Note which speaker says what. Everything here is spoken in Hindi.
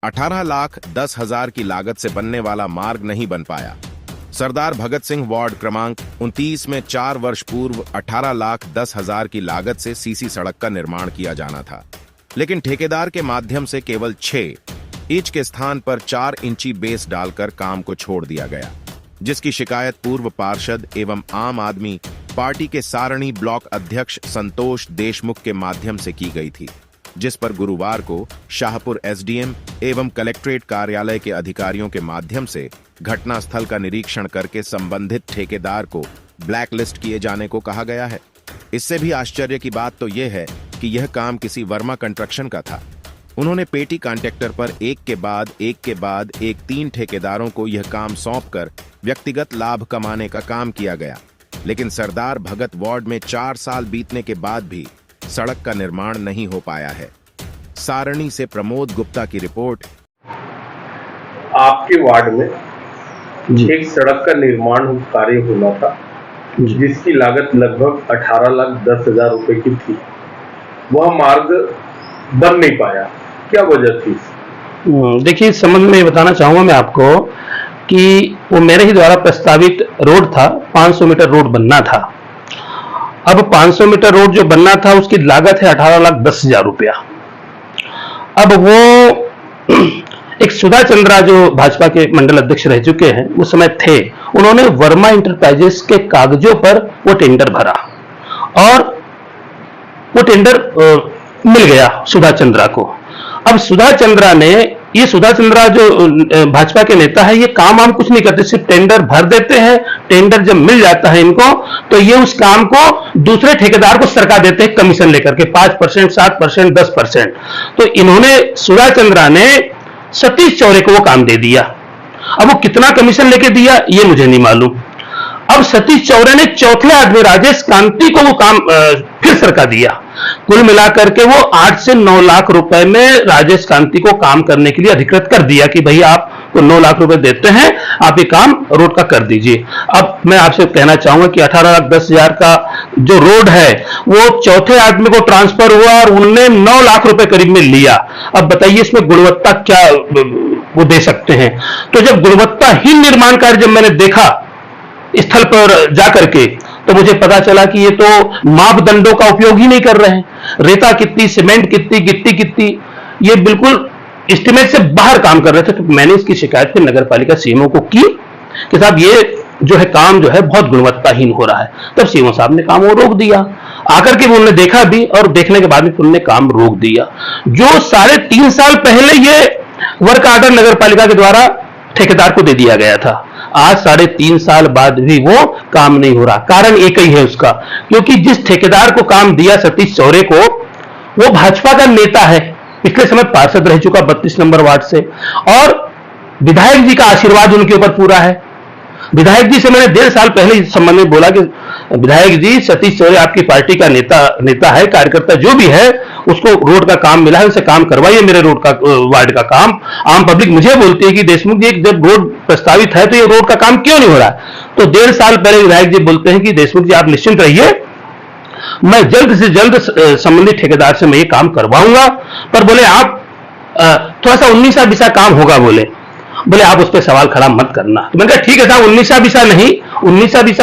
Speaker 1: 18,10,000 की लागत से बनने वाला मार्ग नहीं बन पाया। सरदार भगत सिंह वार्ड क्रमांक 29 में 4 वर्ष पूर्व 18,10,000 की लागत से सीसी सड़क का निर्माण किया जाना था, लेकिन ठेकेदार के माध्यम से केवल 6 इंच के स्थान पर 4 इंची बेस डालकर काम को छोड़ दिया गया, जिसकी शिकायत पूर्व पार्षद एवं आम आदमी पार्टी के सारणी ब्लॉक अध्यक्ष संतोष देशमुख के माध्यम से की गई थी, जिस पर गुरुवार को शाहपुर एसडीएम एवं कलेक्ट्रेट कार्यालय के अधिकारियों के माध्यम से घटनास्थल का निरीक्षण करके संबंधित ठेकेदार को ब्लैक लिस्ट किए जाने को कहा गया है। इससे भी आश्चर्य की बात तो यह है कि यह काम किसी वर्मा कंस्ट्रक्शन का था। उन्होंने पेटी कॉन्ट्रैक्टर पर एक के बाद एक 3 ठेकेदारों को यह काम सौंपकर व्यक्तिगत लाभ कमाने का काम किया गया, लेकिन सरदार भगत वार्ड में 4 साल बीतने के बाद भी सड़क का निर्माण नहीं हो पाया है। सारणी से प्रमोद गुप्ता की रिपोर्ट।
Speaker 2: आपके वार्ड में एक सड़क का निर्माण कार्य होना था, जिसकी लागत लगभग 18,10,000 रुपए की थी। वह मार्ग बन नहीं पाया, क्या वजह थी?
Speaker 3: देखिए, इस संबंध में बताना चाहूंगा मैं आपको कि वो मेरे ही द्वारा प्रस्तावित रोड था। 500 मीटर रोड बनना था। अब 500 मीटर रोड जो बनना था उसकी लागत है 18,10,000 रुपया। अब वो एक सुधा चंद्रा जो भाजपा के मंडल अध्यक्ष रह चुके हैं, उस समय थे, उन्होंने वर्मा इंटरप्राइजेस के कागजों पर वो टेंडर भरा और वो टेंडर मिल गया सुधा चंद्रा को। अब सुधा चंद्रा ने, ये सुधा चंद्रा जो भाजपा के नेता है, ये काम वाम कुछ नहीं करते, सिर्फ टेंडर भर देते हैं। टेंडर जब मिल जाता है इनको, तो ये उस काम को दूसरे ठेकेदार को सरका देते हैं कमीशन लेकर के 5%, 7%, 10%। तो इन्होंने, सुधा चंद्रा ने सतीश चौरे को वो काम दे दिया। अब वो कितना कमीशन लेके दिया ये मुझे नहीं मालूम। अब सतीश चौरे ने चौथे आदमी राजेश कांति को वो काम फिर सरका दिया। कुल मिलाकर के वो 8 से 9 लाख रुपए में राजेश कांति को काम करने के लिए अधिकृत कर दिया कि भैया आपको 9 लाख रुपए देते हैं, आप ये काम रोड का कर दीजिए। अब मैं आपसे कहना चाहूंगा कि 18,10,000 का जो रोड है वो चौथे आदमी को ट्रांसफर हुआ और उनने 9 लाख रुपए करीब में लिया। अब बताइए इसमें गुणवत्ता क्या वो दे सकते हैं? तो जब गुणवत्ताहीन निर्माण कार्य जब मैंने देखा स्थल पर जाकर के, तो मुझे पता चला कि ये तो मापदंडों का उपयोग ही नहीं कर रहे हैं। रेता कितनी, सीमेंट कितनी, गिट्टी कितनी, ये बिल्कुल एस्टिमेट से बाहर काम कर रहे थे। तो मैंने इसकी शिकायत फिर नगर पालिका सीएमओ को की कि साहब ये जो है काम जो है बहुत गुणवत्ताहीन हो रहा है। तब सीएमओ साहब ने काम वो रोक दिया। आकर के उन्होंने देखा भी और देखने के बाद में उन्होंने काम रोक दिया। जो 3.5 साल पहले ये वर्क आर्डर नगर पालिका के द्वारा ठेकेदार को दे दिया गया था, आज 3.5 साल बाद भी वो काम नहीं हो रहा। कारण एक ही है उसका, क्योंकि जिस ठेकेदार को काम दिया सतीश चौरे को, वो भाजपा का नेता है, पिछले समय पार्षद रह चुका 32 नंबर वार्ड से, और विधायक जी का आशीर्वाद उनके ऊपर पूरा है। विधायक जी से मैंने 1.5 साल पहले इस संबंध में बोला कि विधायक जी, सतीश चौरे आपकी पार्टी का नेता है, कार्यकर्ता जो भी है, उसको रोड का काम मिला है, उसे काम करवाइए, मेरे रोड का, वार्ड का काम। आम पब्लिक मुझे बोलती है कि देशमुख जी जब रोड प्रस्तावित है तो ये रोड का काम क्यों नहीं हो रहा है? तो 1.5 साल पहले विधायक जी बोलते हैं कि देशमुख जी आप निश्चिंत रहिए, मैं जल्द से जल्द संबंधित ठेकेदार से मैं ये काम करवाऊंगा। पर बोले आप थोड़ा सा 19-20 काम होगा, बोले आप उस पर सवाल खड़ा मत करना। तो मैंने कहा ठीक है साहब, 19-20 नहीं, 19-20